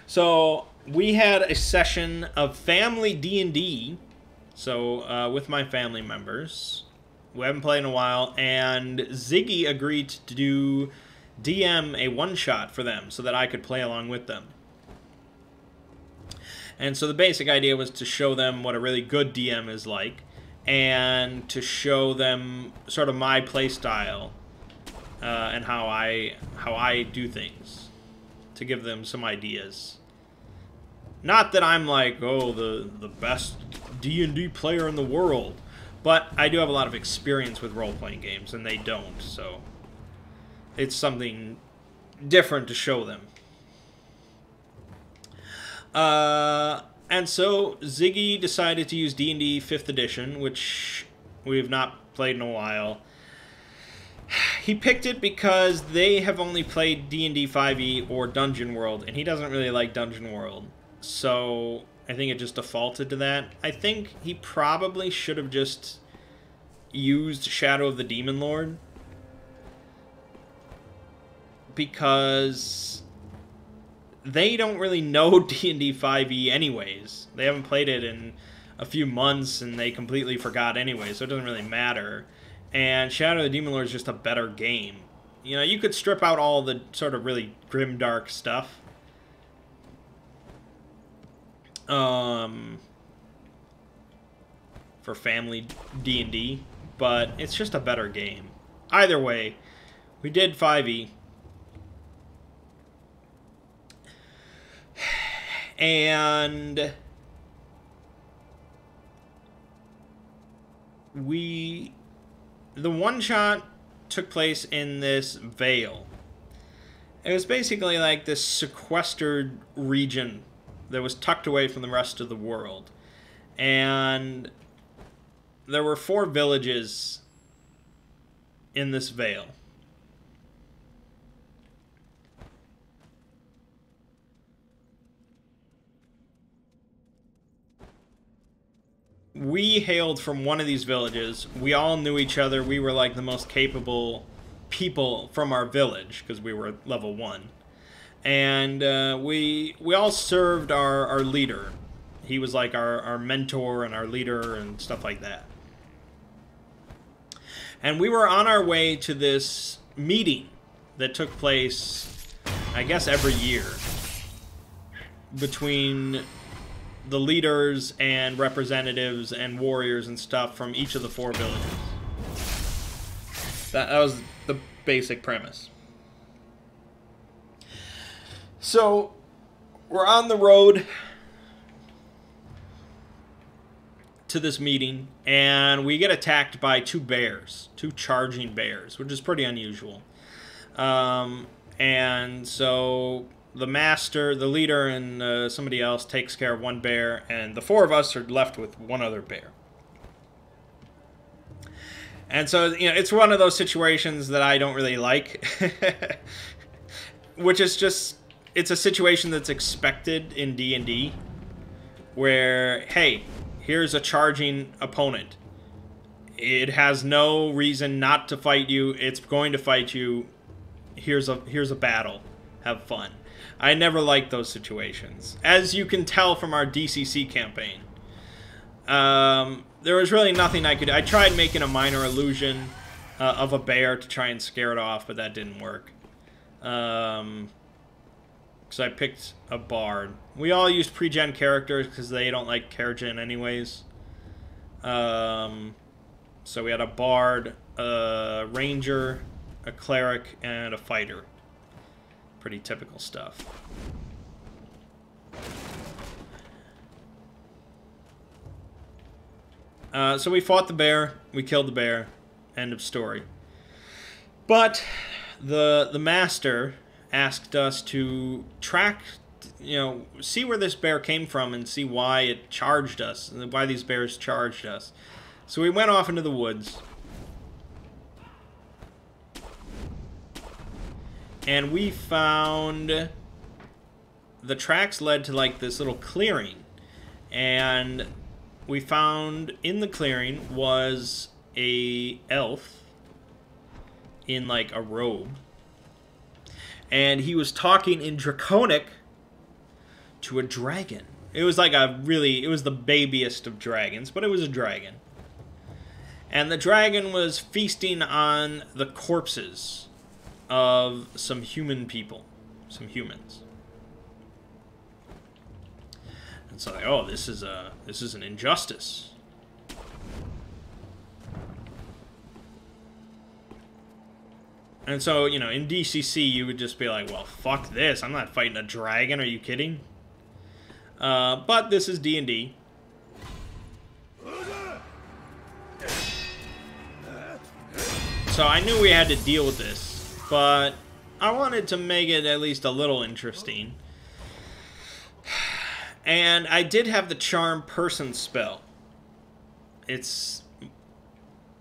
So we had a session of family D&D, so with my family members. We haven't played in a while, and Ziggy agreed to do DM a one-shot for them so that I could play along with them. And so the basic idea was to show them what a really good DM is like, and to show them sort of my play style and how I do things, to give them some ideas. Not that I'm like, oh, the best D&D player in the world, but I do have a lot of experience with role-playing games, and they don't, so it's something different to show them. And so Ziggy decided to use D&D 5th edition, which we've not played in a while. He picked it because they have only played D&D 5e or Dungeon World, and he doesn't really like Dungeon World. So I think it just defaulted to that. I think he probably should have just used Shadow of the Demon Lord, because they don't really know D&D 5e anyways. They haven't played it in a few months, and they completely forgot anyway, so it doesn't really matter. And Shadow of the Demon Lord is just a better game. You know, you could strip out all the sort of really grimdark stuff. For family D&D, but it's just a better game. Either way, we did 5e. And the one-shot took place in this vale. It was basically like this sequestered region that was tucked away from the rest of the world. And there were 4 villages in this vale. We hailed from one of these villages. We all knew each other. We were like the most capable people from our village, because we were level 1. And we all served our leader. He was like our mentor and our leader and stuff like that. And we were on our way to this meeting that took place, I guess, every year between the leaders and representatives and warriors and stuff from each of the 4 villages. That was the basic premise. So, we're on the road to this meeting, and we get attacked by two bears, two charging bears, which is pretty unusual. And so the master, the leader, and somebody else takes care of one bear, and the four of us are left with one other bear. And so, you know, it's one of those situations that I don't really like. Which is just, it's a situation that's expected in D&D. Where, hey, here's a charging opponent. It has no reason not to fight you. It's going to fight you. Here's a battle. Have fun. I never liked those situations. As you can tell from our DCC campaign. There was really nothing I could do. I tried making a minor illusion of a bear to try and scare it off, but that didn't work. Because I picked a bard. We all used pre-gen characters because they don't like care-gen anyways. So we had a bard, a ranger, a cleric, and a fighter. Pretty typical stuff. So we fought the bear, we killed the bear, end of story. But the master asked us to track, you know, see where this bear came from and see why it charged us, and why these bears charged us. So we went off into the woods. And we found the tracks led to like this little clearing. And we found in the clearing was a elf in like a robe. And he was talking in Draconic to a dragon. It was like a really, it was the babiest of dragons, but it was a dragon. And the dragon was feasting on the corpses of some human people, some humans. And so, like, oh, this is an injustice. And so, you know, in DCC, you would just be like, well, fuck this. I'm not fighting a dragon. Are you kidding? But this is D&D. So I knew we had to deal with this, but I wanted to make it at least a little interesting. And I did have the Charm Person spell. It's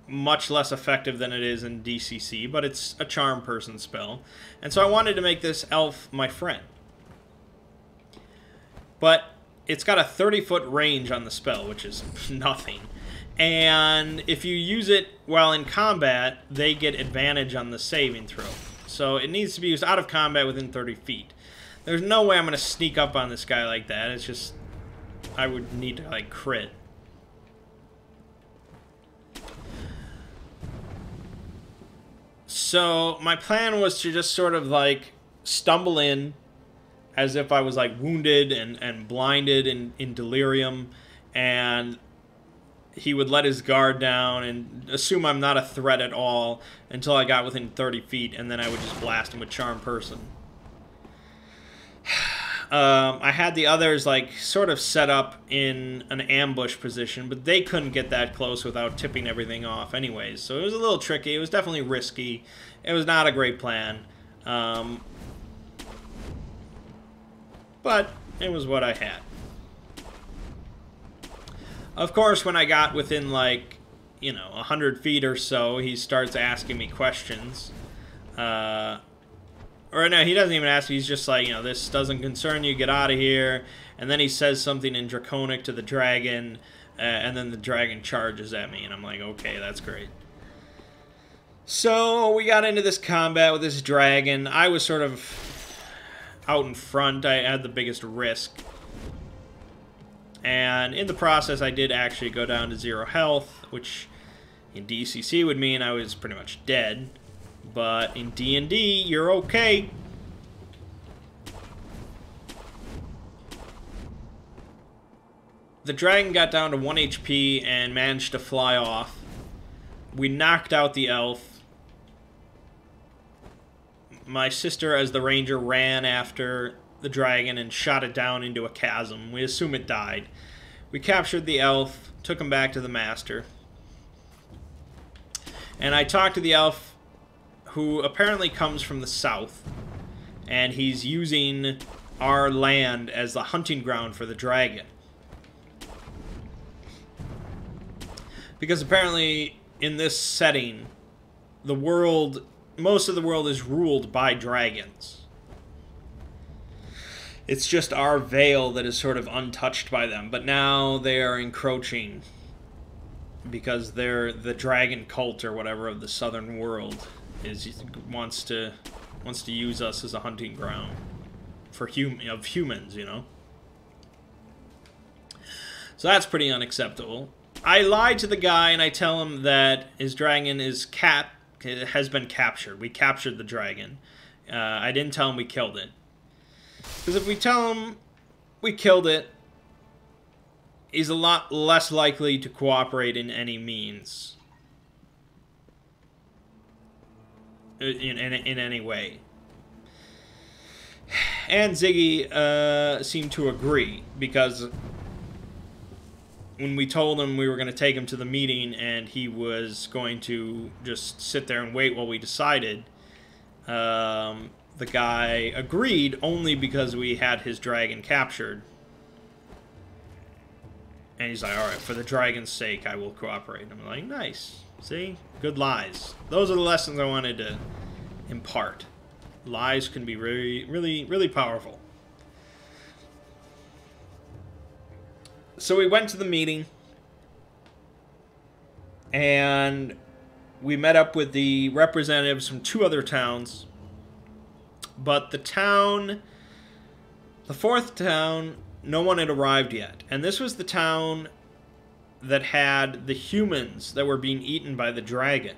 much less effective than it is in DCC, but it's a Charm Person spell. And so I wanted to make this elf my friend. But it's got a 30-foot range on the spell, which is nothing. And if you use it while in combat, they get advantage on the saving throw. So it needs to be used out of combat within 30 feet. There's no way I'm going to sneak up on this guy like that. It's just, I would need to, like, crit. So my plan was to just sort of, like, stumble in as if I was, like, wounded and blinded and in delirium, and he would let his guard down and assume I'm not a threat at all until I got within 30 feet, and then I would just blast him with Charm Person. I had the others, like, sort of set up in an ambush position, but they couldn't get that close without tipping everything off anyways. So it was a little tricky. It was definitely risky. It was not a great plan. But it was what I had. Of course, when I got within, like, you know, 100 feet or so, he starts asking me questions. Or no, he doesn't even ask me. He's just like, you know, this doesn't concern you, get out of here. And then he says something in Draconic to the dragon, and then the dragon charges at me. And I'm like, okay, that's great. So we got into this combat with this dragon. I was sort of out in front. I had the biggest risk. And in the process, I did actually go down to 0 health, which in DCC would mean I was pretty much dead. But in D&D, you're okay. The dragon got down to 1 HP and managed to fly off. We knocked out the elf. My sister, as the ranger, ran after the dragon and shot it down into a chasm. We assume it died. We captured the elf, took him back to the master. And I talked to the elf, who apparently comes from the south. And he's using our land as the hunting ground for the dragon. Because apparently, in this setting, the world, most of the world is ruled by dragons. It's just our Vale that is sort of untouched by them. But now they are encroaching because they're the dragon cult or whatever of the southern world wants to use us as a hunting ground for humans, you know. So that's pretty unacceptable. I lie to the guy and I tell him that his dragon has been captured. We captured the dragon. I didn't tell him we killed it. Because if we tell him we killed it, he's a lot less likely to cooperate in any means. In any way. And Ziggy seemed to agree, because when we told him we were going to take him to the meeting and he was going to just sit there and wait while we decided, the guy agreed only because we had his dragon captured. And he's like, alright, for the dragon's sake, I will cooperate. I'm like, nice. See? Good lies. Those are the lessons I wanted to impart. Lies can be really, really, really powerful. So we went to the meeting, and we met up with the representatives from 2 other towns. But the fourth town, no one had arrived yet. And this was the town that had the humans that were being eaten by the dragon.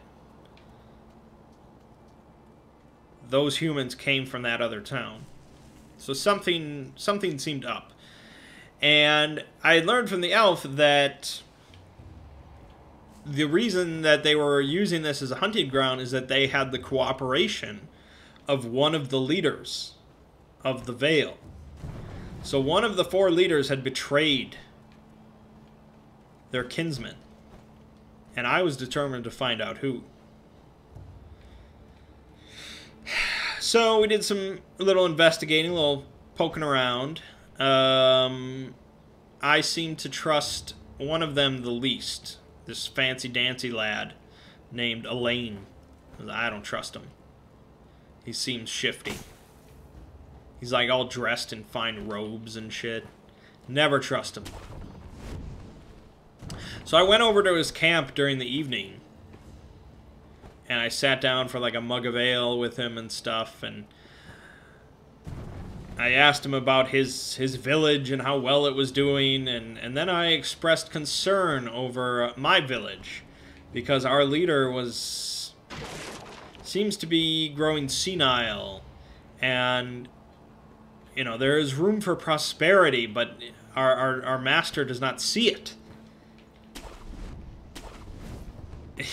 Those humans came from that other town. So something seemed up. And I learned from the elf that the reason that they were using this as a hunting ground is that they had the cooperation of one of the leaders of the Vale. So one of the 4 leaders had betrayed their kinsman. And I was determined to find out who. So we did some little investigating, a little poking around. I seem to trust one of them the least. This fancy-dancy lad named Elaine. I don't trust him. He seems shifty. He's like all dressed in fine robes and shit. Never trust him. So I went over to his camp during the evening. And I sat down for like a mug of ale with him and stuff. And I asked him about his village and how well it was doing. And then I expressed concern over my village. Because our leader seems to be growing senile. And, you know, there is room for prosperity, but our master does not see it.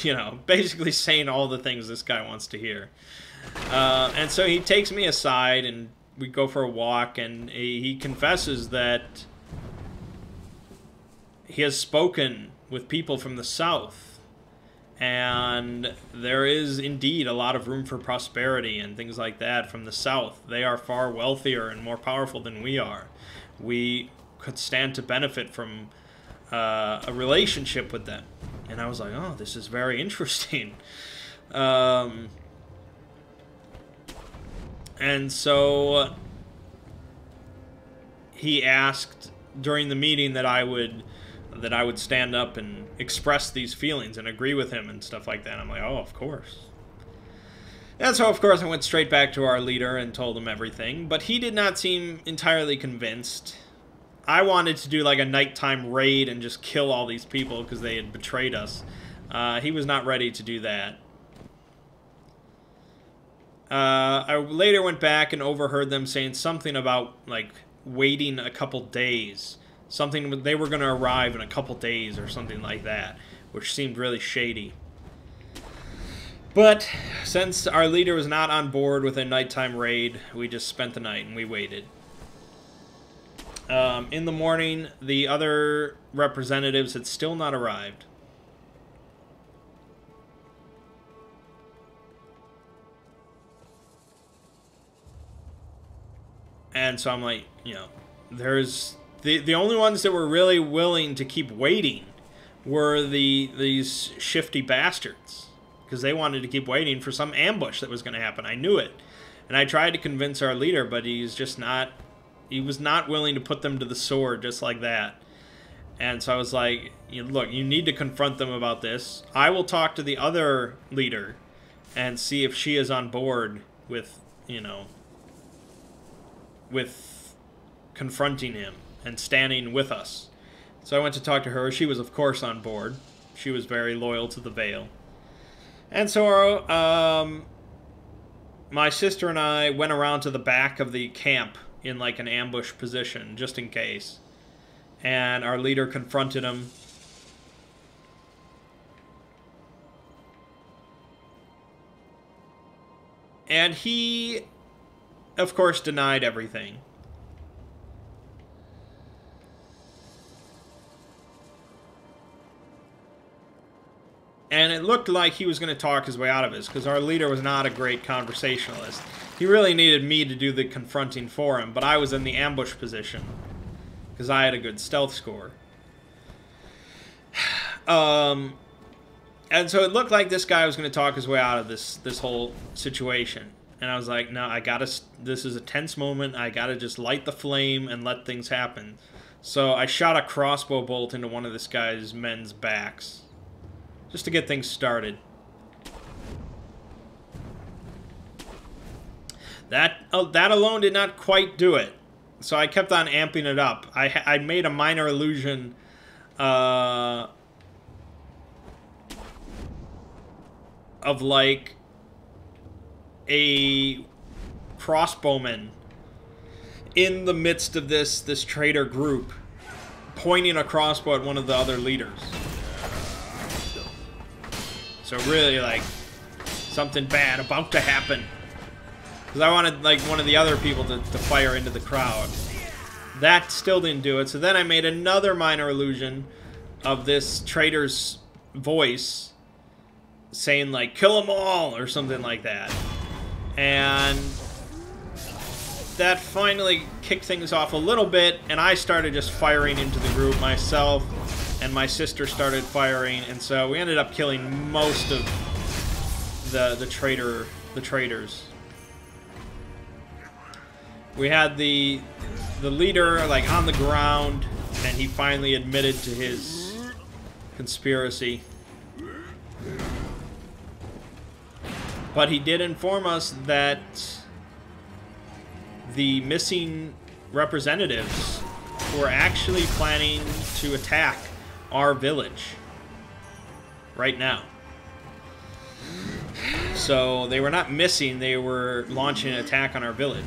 You know, basically saying all the things this guy wants to hear. And so he takes me aside and we go for a walk, and he confesses that he has spoken with people from the south. And there is indeed a lot of room for prosperity and things like that from the south. They are far wealthier and more powerful than we are. We could stand to benefit from a relationship with them. And I was like, oh, this is very interesting. And so he asked during the meeting that I would stand up and express these feelings and agree with him and stuff like that. I'm like, oh, of course. And so, of course, I went straight back to our leader and told him everything. But he did not seem entirely convinced. I wanted to do like a nighttime raid and just kill all these people because they had betrayed us. He was not ready to do that. I later went back and overheard them saying something about like waiting a couple days. Something they were going to arrive in a couple days or something like that, which seemed really shady. But since our leader was not on board with a nighttime raid, we just spent the night and we waited. In the morning, the other representatives had still not arrived. And so I'm like, you know, there's the only ones that were really willing to keep waiting were these shifty bastards, because they wanted to keep waiting for some ambush that was going to happen. I knew it, and I tried to convince our leader, but he's just not. He was not willing to put them to the sword just like that. And so I was like, look, you need to confront them about this. I will talk to the other leader and see if she is on board with, you know, with confronting him and standing with us. So I went to talk to her. She was, of course, on board. She was very loyal to the Veil. And so my sister and I went around to the back of the camp in like an ambush position, just in case. And our leader confronted him. And he, of course, denied everything. And it looked like he was going to talk his way out of this, because our leader was not a great conversationalist. He really needed me to do the confronting for him, but I was in the ambush position, because I had a good stealth score. And so it looked like this guy was going to talk his way out of this whole situation. And I was like, no, I gotta, this is a tense moment, I gotta just light the flame and let things happen. So I shot a crossbow bolt into one of this guy's men's backs, just to get things started. That alone did not quite do it. So I kept on amping it up. I made a minor illusion of like a crossbowman in the midst of this traitor group, pointing a crossbow at one of the other leaders. So really, like, something bad about to happen. Because I wanted, like, one of the other people to fire into the crowd. That still didn't do it. So then I made another minor illusion of this traitor's voice saying, like, kill them all, or something like that. And that finally kicked things off a little bit, and I started just firing into the group myself. And my sister started firing, and so we ended up killing most of the traitors. We had the leader like on the ground, and he finally admitted to his conspiracy. But he did inform us that the missing representatives were actually planning to attack our village right now. So they were not missing, they were launching an attack on our village.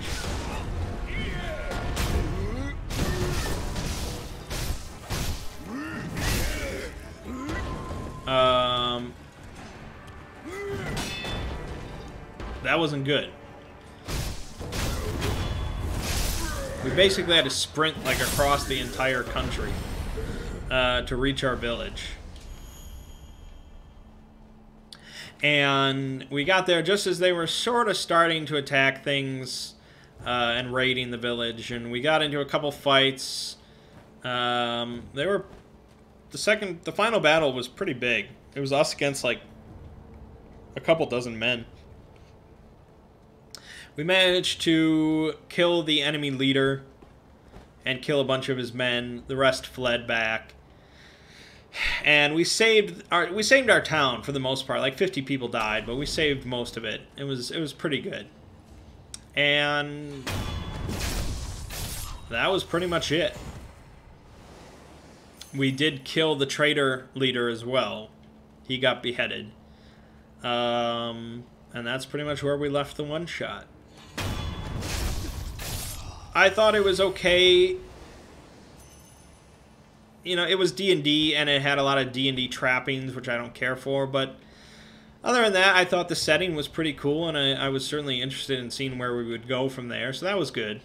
That wasn't good. We basically had to sprint like across the entire country to reach our village. And we got there just as they were sort of starting to attack things and raiding the village. And we got into a couple fights. The final battle was pretty big. It was us against like a couple dozen men. We managed to kill the enemy leader and kill a bunch of his men. The rest fled back. And we saved our town for the most part. Like 50 people died, but we saved most of it. It was pretty good. And that was pretty much it. We did kill the traitor leader as well. He got beheaded. And that's pretty much where we left the one shot. I thought it was okay. You know, it was D&D, and it had a lot of D&D trappings, which I don't care for, but other than that, I thought the setting was pretty cool, and I was certainly interested in seeing where we would go from there, so that was good.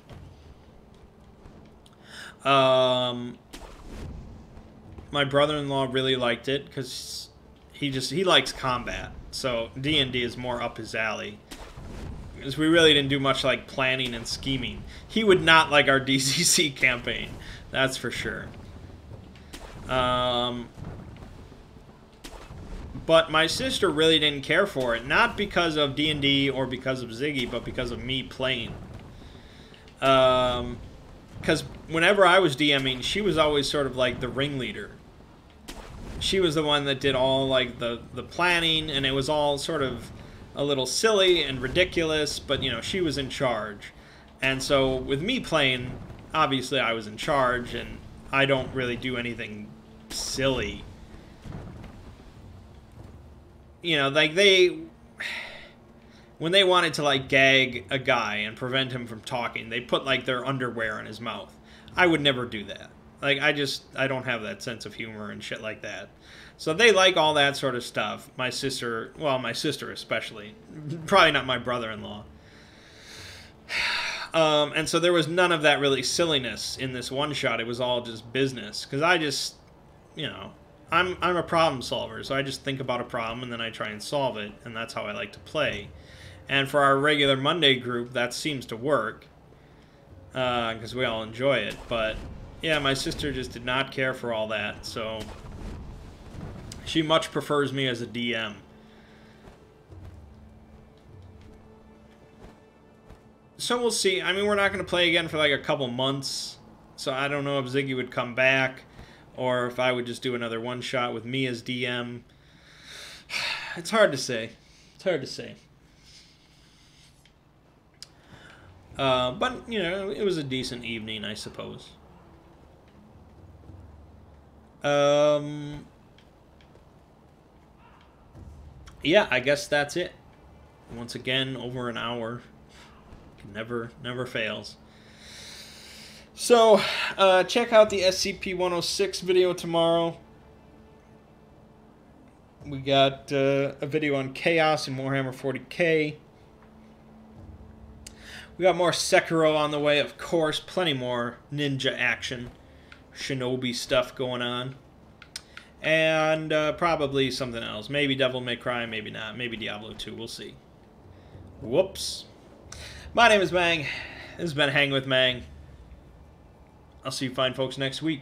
My brother-in-law really liked it because he likes combat, so D&D is more up his alley. Because we really didn't do much like planning and scheming. He would not like our DCC campaign, that's for sure. But my sister really didn't care for it, not because of D&D or because of Ziggy, but because of me playing. Because whenever I was DMing, she was always sort of like the ringleader. She was the one that did all like the planning, and it was all sort of a little silly and ridiculous, but you know, she was in charge. And so with me playing, obviously I was in charge, and I don't really do anything silly. You know, like when they wanted to like gag a guy and prevent him from talking, they put like their underwear in his mouth. I would never do that. Like, I don't have that sense of humor and shit like that. So they like all that sort of stuff. My sister especially. Probably not my brother-in-law. And so there was none of that really silliness in this one shot. It was all just business. Because I just, you know, I'm a problem solver. So I just think about a problem and then I try and solve it. And that's how I like to play. And for our regular Monday group, that seems to work. Because we all enjoy it. But yeah, my sister just did not care for all that, so she much prefers me as a DM. So we'll see. I mean, we're not going to play again for like a couple months, so I don't know if Ziggy would come back, or if I would just do another one-shot with me as DM. It's hard to say. It's hard to say. But, you know, it was a decent evening, I suppose. Yeah, I guess that's it. Once again, over an hour. Never fails. So, check out the SCP-106 video tomorrow. We got a video on Chaos and Warhammer 40k. We got more Sekiro on the way, of course. Plenty more ninja action. Shinobi stuff going on. And probably something else. Maybe Devil May Cry, maybe not. Maybe Diablo 2, we'll see. Whoops. My name is Mangg. This has been Hang with Mangg. I'll see you fine folks next week.